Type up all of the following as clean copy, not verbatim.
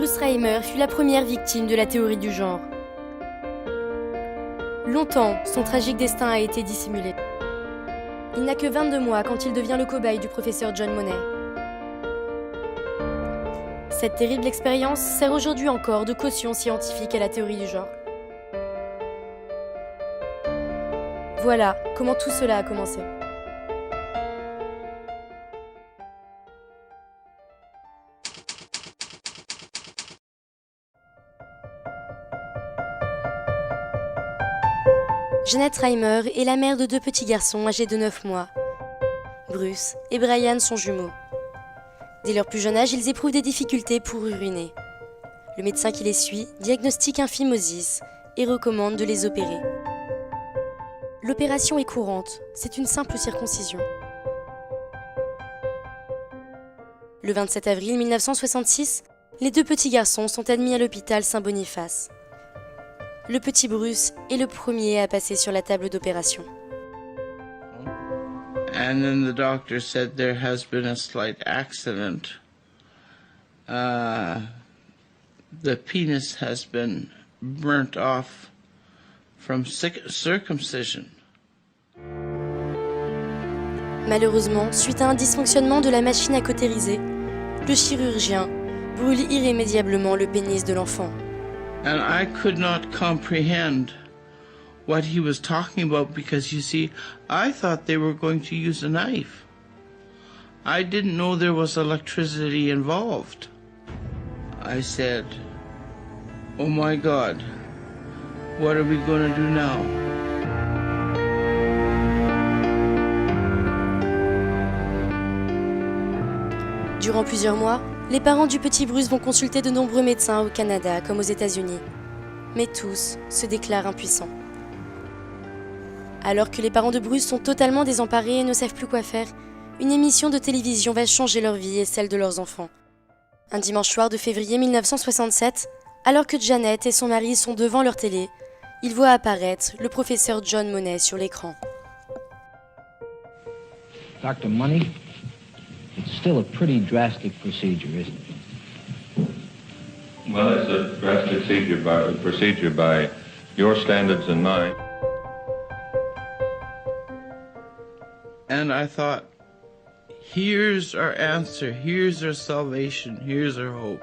Bruce Reimer fut la première victime de la théorie du genre. Longtemps, son tragique destin a été dissimulé. Il n'a que 22 mois quand il devient le cobaye du professeur John Money. Cette terrible expérience sert aujourd'hui encore de caution scientifique à la théorie du genre. Voilà comment tout cela a commencé. Janet Reimer est la mère de 2 petits garçons âgés de 9 mois. Bruce et Brian sont jumeaux. Dès leur plus jeune âge, ils éprouvent des difficultés pour uriner. Le médecin qui les suit diagnostique un phimosis et recommande de les opérer. L'opération est courante, c'est une simple circoncision. Le 27 avril 1966, les 2 petits garçons sont admis à l'hôpital Saint-Boniface. Le petit Bruce est le premier à passer sur la table d'opération. And then the doctor said there has been a slight accident. The penis has been burnt off from circumcision. Malheureusement, suite à un dysfonctionnement de la machine à cautériser, le chirurgien brûle irrémédiablement le pénis de l'enfant. And I could not comprehend what he was talking about because, you see, I thought they were going to use a knife. I didn't know there was electricity involved. I said, "Oh my God, what are we going to do now?" Durant plusieurs mois, les parents du petit Bruce vont consulter de nombreux médecins au Canada comme aux États-Unis. Mais tous se déclarent impuissants. Alors que les parents de Bruce sont totalement désemparés et ne savent plus quoi faire, une émission de télévision va changer leur vie et celle de leurs enfants. Un dimanche soir de février 1967, alors que Janet et son mari sont devant leur télé, ils voient apparaître le professeur John Money sur l'écran. Dr. Money, it's still a pretty drastic procedure, isn't it? Well, it's a drastic procedure by your standards and mine. And I thought, here's our answer, here's our salvation, here's our hope.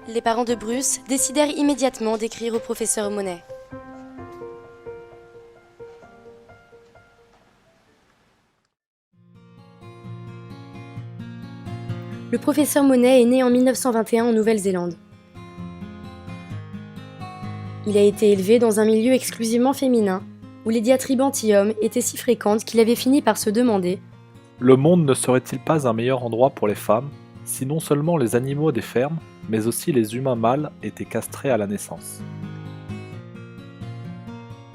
Les parents de Bruce décidèrent immédiatement d'écrire au professeur Money. Le professeur Money est né en 1921 en Nouvelle-Zélande. Il a été élevé dans un milieu exclusivement féminin, où les diatribes anti-hommes étaient si fréquentes qu'il avait fini par se demander « Le monde ne serait-il pas un meilleur endroit pour les femmes, si non seulement les animaux des fermes, mais aussi les humains mâles étaient castrés à la naissance ?»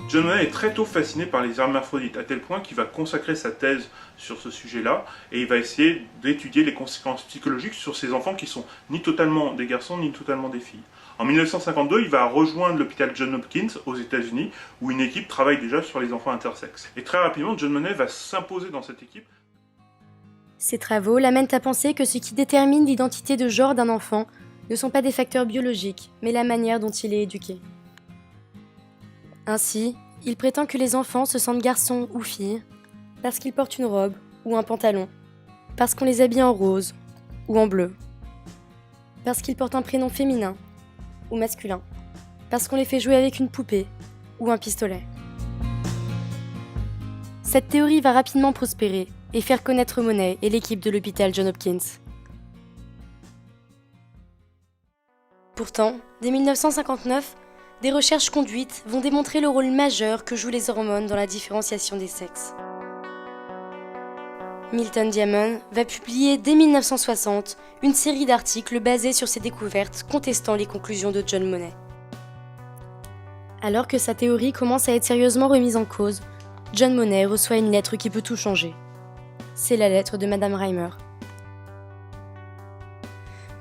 John Money est très tôt fasciné par les hermaphrodites, à tel point qu'il va consacrer sa thèse sur ce sujet-là, et il va essayer d'étudier les conséquences psychologiques sur ces enfants qui sont ni totalement des garçons, ni totalement des filles. En 1952, il va rejoindre l'hôpital Johns Hopkins aux États-Unis, où une équipe travaille déjà sur les enfants intersexes. Et très rapidement, John Money va s'imposer dans cette équipe. Ces travaux l'amènent à penser que ce qui détermine l'identité de genre d'un enfant ne sont pas des facteurs biologiques, mais la manière dont il est éduqué. Ainsi, il prétend que les enfants se sentent garçons ou filles parce qu'ils portent une robe ou un pantalon, parce qu'on les habille en rose ou en bleu, parce qu'ils portent un prénom féminin ou masculin, parce qu'on les fait jouer avec une poupée ou un pistolet. Cette théorie va rapidement prospérer et faire connaître Money et l'équipe de l'hôpital Johns Hopkins. Pourtant, dès 1959, des recherches conduites vont démontrer le rôle majeur que jouent les hormones dans la différenciation des sexes. Milton Diamond va publier dès 1960 une série d'articles basés sur ces découvertes contestant les conclusions de John Money. Alors que sa théorie commence à être sérieusement remise en cause, John Money reçoit une lettre qui peut tout changer. C'est la lettre de Madame Reimer.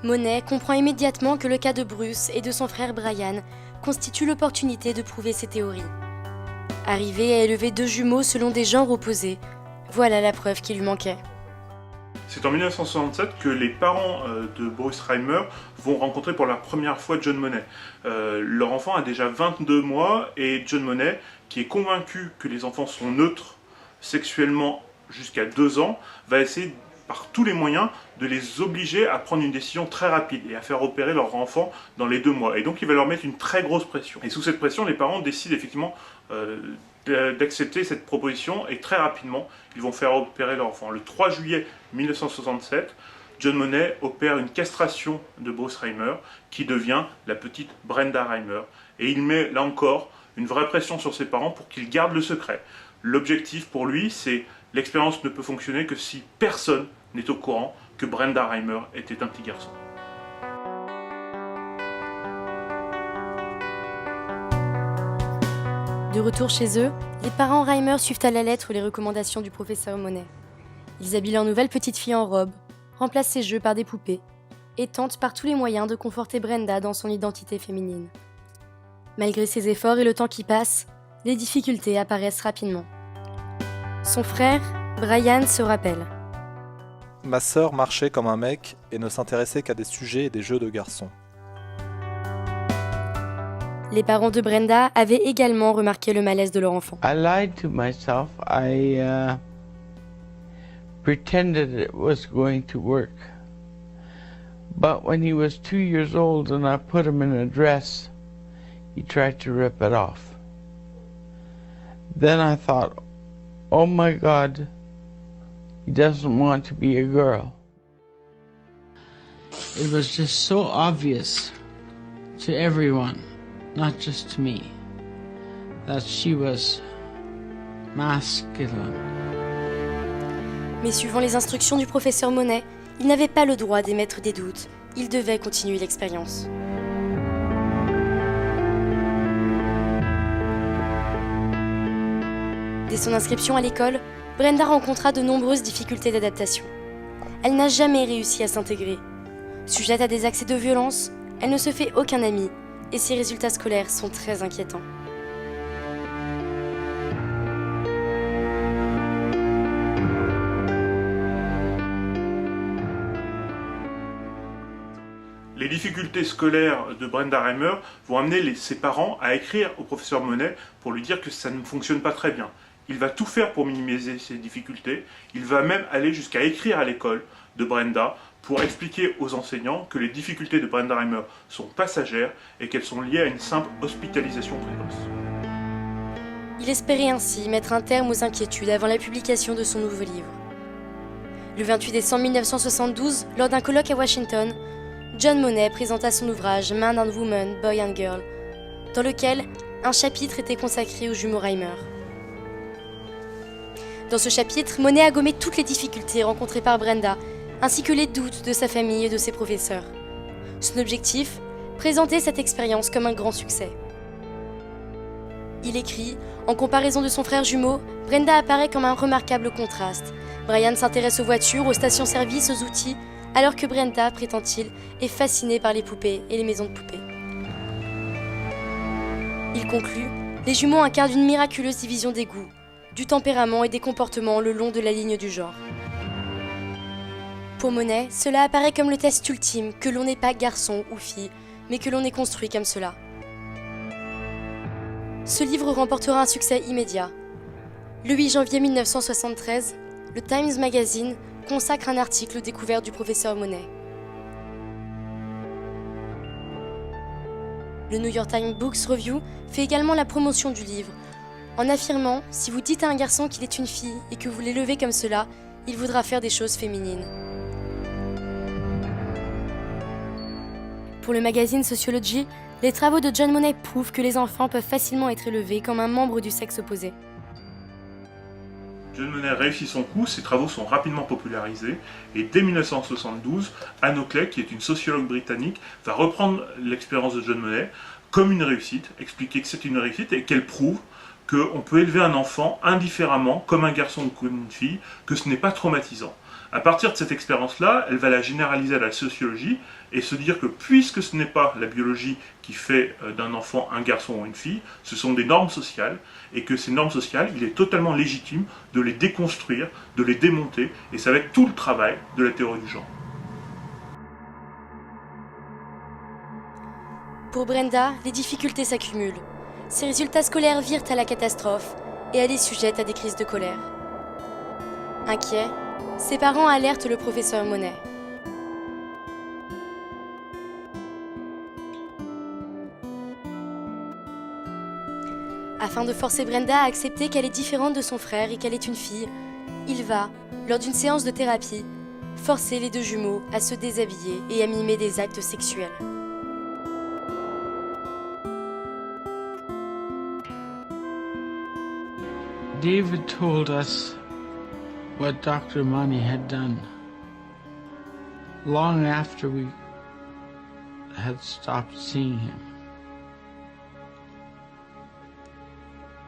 Money comprend immédiatement que le cas de Bruce et de son frère Brian constitue l'opportunité de prouver ses théories. Arrivé à élever 2 jumeaux selon des genres opposés, voilà la preuve qui lui manquait. C'est en 1967 que les parents de Bruce Reimer vont rencontrer pour la première fois John Monet. Leur enfant a déjà 22 mois et John Monet, qui est convaincu que les enfants sont neutres sexuellement jusqu'à 2 ans, va essayer par tous les moyens de les obliger à prendre une décision très rapide et à faire opérer leur enfant dans les 2 mois. Et donc il va leur mettre une très grosse pression. Et sous cette pression, les parents décident effectivement d'accepter cette proposition et très rapidement, ils vont faire opérer leur enfant. Le 3 juillet 1967, John Monet opère une castration de Bruce Reimer qui devient la petite Brenda Reimer. Et il met là encore une vraie pression sur ses parents pour qu'ils gardent le secret. L'objectif pour lui, c'est l'expérience ne peut fonctionner que si personne n'est au courant que Brenda Reimer était un petit garçon. De retour chez eux, les parents Reimer suivent à la lettre les recommandations du professeur Monet. Ils habillent leur nouvelle petite fille en robe, remplacent ses jeux par des poupées, et tentent par tous les moyens de conforter Brenda dans son identité féminine. Malgré ses efforts et le temps qui passe, les difficultés apparaissent rapidement. Son frère, Brian, se rappelle. Ma sœur marchait comme un mec et ne s'intéressait qu'à des sujets et des jeux de garçons. Les parents de Brenda avaient également remarqué le malaise de leur enfant. I lied to myself. I pretended it was going to work. But when he was 2 years old and I put him in a dress, he tried to rip it off. Then I thought, oh my God, he doesn't want to be a girl. It was just so obvious to everyone, not just to me, that she was masculine. Mais suivant les instructions du professeur Monet, il n'avait pas le droit d'émettre des doutes. Il devait continuer l'expérience. Dès son inscription à l'école, Brenda rencontra de nombreuses difficultés d'adaptation. Elle n'a jamais réussi à s'intégrer. Sujette à des accès de violence, elle ne se fait aucun ami et ses résultats scolaires sont très inquiétants. Les difficultés scolaires de Brenda Reimer vont amener ses parents à écrire au professeur Monet pour lui dire que ça ne fonctionne pas très bien. Il va tout faire pour minimiser ces difficultés. Il va même aller jusqu'à écrire à l'école de Brenda pour expliquer aux enseignants que les difficultés de Brenda Reimer sont passagères et qu'elles sont liées à une simple hospitalisation précoce. Il espérait ainsi mettre un terme aux inquiétudes avant la publication de son nouveau livre. Le 28 décembre 1972, lors d'un colloque à Washington, John Monet présenta son ouvrage Man and Woman, Boy and Girl, dans lequel un chapitre était consacré aux jumeaux Reimer. Dans ce chapitre, Monet a gommé toutes les difficultés rencontrées par Brenda, ainsi que les doutes de sa famille et de ses professeurs. Son objectif, présenter cette expérience comme un grand succès. Il écrit, en comparaison de son frère jumeau, Brenda apparaît comme un remarquable contraste. Brian s'intéresse aux voitures, aux stations-service, aux outils, alors que Brenda, prétend-il, est fascinée par les poupées et les maisons de poupées. Il conclut, les jumeaux incarnent une miraculeuse division des goûts, du tempérament et des comportements le long de la ligne du genre. Pour Monet, cela apparaît comme le test ultime que l'on n'est pas garçon ou fille, mais que l'on est construit comme cela. Ce livre remportera un succès immédiat. Le 8 janvier 1973, le Times Magazine consacre un article aux découvertes du professeur Monet. Le New York Times Books Review fait également la promotion du livre, en affirmant « Si vous dites à un garçon qu'il est une fille et que vous l'élevez comme cela, il voudra faire des choses féminines. » Pour le magazine Sociology, les travaux de John Monet prouvent que les enfants peuvent facilement être élevés comme un membre du sexe opposé. John Monet réussit son coup, ses travaux sont rapidement popularisés, et dès 1972, Anne Oakley, qui est une sociologue britannique, va reprendre l'expérience de John Monet comme une réussite, expliquer que c'est une réussite et qu'elle prouve qu'on peut élever un enfant indifféremment, comme un garçon ou comme une fille, que ce n'est pas traumatisant. À partir de cette expérience-là, elle va la généraliser à la sociologie et se dire que puisque ce n'est pas la biologie qui fait d'un enfant un garçon ou une fille, ce sont des normes sociales, et que ces normes sociales, il est totalement légitime de les déconstruire, de les démonter, et c'est avec tout le travail de la théorie du genre. Pour Brenda, les difficultés s'accumulent. Ses résultats scolaires virent à la catastrophe et elle est sujette à des crises de colère. Inquiet, ses parents alertent le professeur Monet. Afin de forcer Brenda à accepter qu'elle est différente de son frère et qu'elle est une fille, il va, lors d'une séance de thérapie, forcer les deux jumeaux à se déshabiller et à mimer des actes sexuels. David told us what Dr. Money had done long after we had stopped seeing him.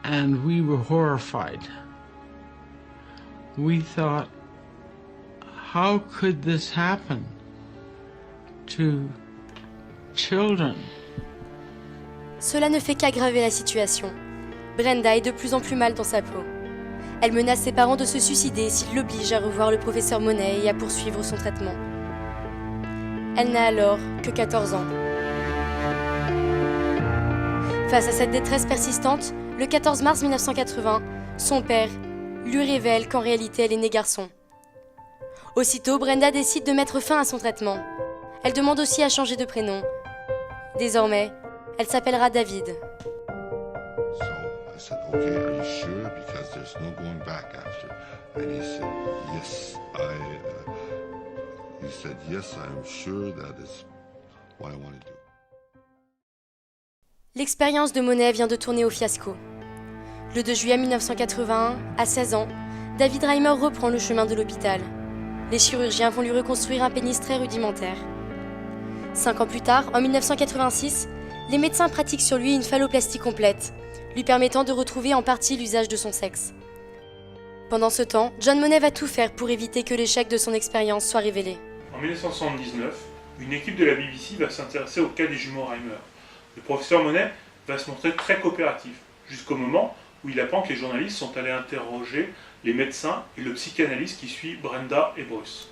And we were horrified. We thought, how could this happen to children? Cela ne fait qu'aggraver la situation. Brenda est de plus en plus mal dans sa peau. Elle menace ses parents de se suicider s'ils l'obligent à revoir le professeur Monet et à poursuivre son traitement. Elle n'a alors que 14 ans. Face à cette détresse persistante, le 14 mars 1980, son père lui révèle qu'en réalité elle est née garçon. Aussitôt, Brenda décide de mettre fin à son traitement. Elle demande aussi à changer de prénom. Désormais, elle s'appellera David. So I said, okay, are you sure? Because there's no going back after. And he said, yes, yes, I'm sure that is what I want to do. L'expérience de Monet vient de tourner au fiasco. Le 2 juillet 1981, à 16 ans, David Reimer reprend le chemin de l'hôpital. Les chirurgiens vont lui reconstruire un pénis très rudimentaire. 5 ans plus tard, en 1986, les médecins pratiquent sur lui une phalloplastie complète, lui permettant de retrouver en partie l'usage de son sexe. Pendant ce temps, John Monet va tout faire pour éviter que l'échec de son expérience soit révélé. En 1979, une équipe de la BBC va s'intéresser au cas des jumeaux Reimer. Le professeur Monet va se montrer très coopératif, jusqu'au moment où il apprend que les journalistes sont allés interroger les médecins et le psychanalyste qui suit Brenda et Bruce.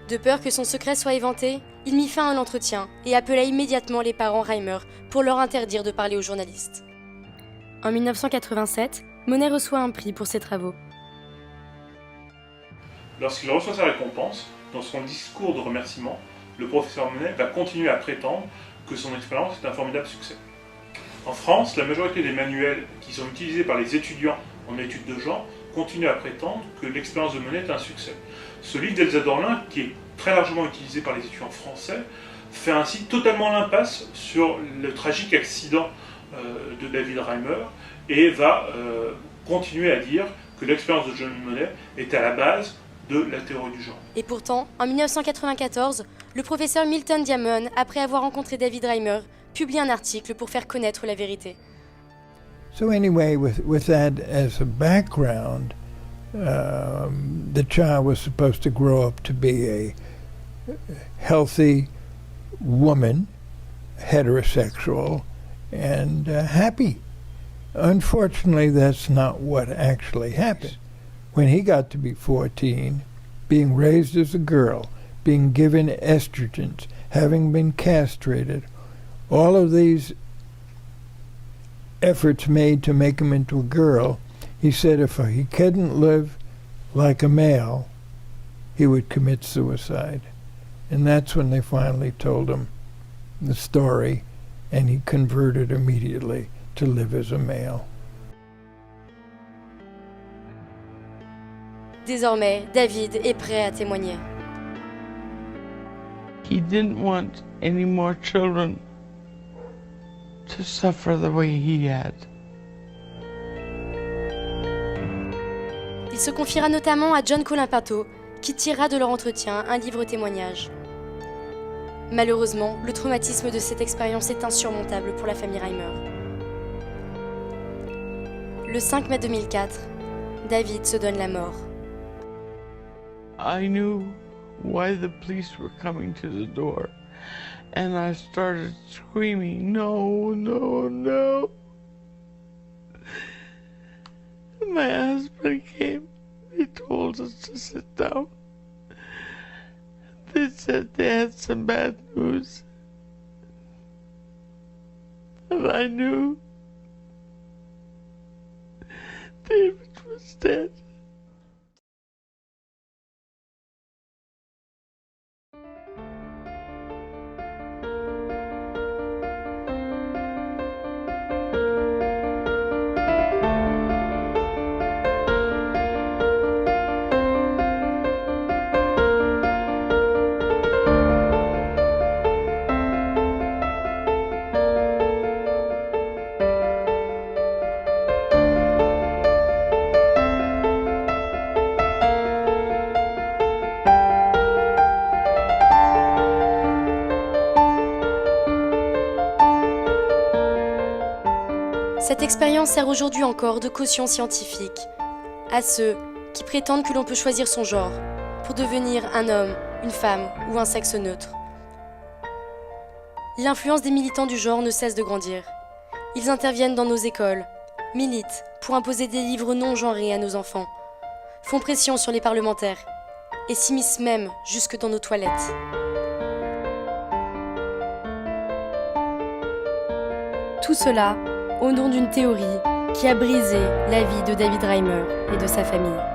De peur que son secret soit éventé, il mit fin à l'entretien et appela immédiatement les parents Reimer pour leur interdire de parler aux journalistes. En 1987, Monet reçoit un prix pour ses travaux. Lorsqu'il reçoit sa récompense, dans son discours de remerciement, le professeur Monet va continuer à prétendre que son expérience est un formidable succès. En France, la majorité des manuels qui sont utilisés par les étudiants en études de genre continuent à prétendre que l'expérience de Monet est un succès. Ce livre d'Elsa Dorlin, qui est très largement utilisé par les étudiants français, fait ainsi totalement l'impasse sur le tragique accident de David Reimer et va continuer à dire que l'expérience de John Monet est à la base de la théorie du genre. Et pourtant, en 1994, le professeur Milton Diamond, après avoir rencontré David Reimer, publie un article pour faire connaître la vérité. So anyway, with that as a background, the child was supposed to grow up to be a healthy woman, heterosexual, and happy. Unfortunately, that's not what actually happened. When he got to be 14, being raised as a girl, being given estrogens, having been castrated, all of these efforts made to make him into a girl, he said if he couldn't live like a male, he would commit suicide. And that's when they finally told him the story, and he converted immediately to live as a male. Désormais, David est prêt à témoigner. He didn't want any more children to suffer the way he had. Il se confiera notamment à John Colin-Pinto, qui tirera de leur entretien un livre témoignage. Malheureusement, le traumatisme de cette expérience est insurmontable pour la famille Reimer. Le 5 mai 2004, David se donne la mort. I knew why the police were coming to the door, and I started screaming, "No, no, no." My husband came. He told us to sit down. They said they had some bad news. And I knew David was dead. Cette expérience sert aujourd'hui encore de caution scientifique à ceux qui prétendent que l'on peut choisir son genre pour devenir un homme, une femme ou un sexe neutre. L'influence des militants du genre ne cesse de grandir. Ils interviennent dans nos écoles, militent pour imposer des livres non genrés à nos enfants, font pression sur les parlementaires et s'immiscent même jusque dans nos toilettes. Tout cela au nom d'une théorie qui a brisé la vie de David Reimer et de sa famille.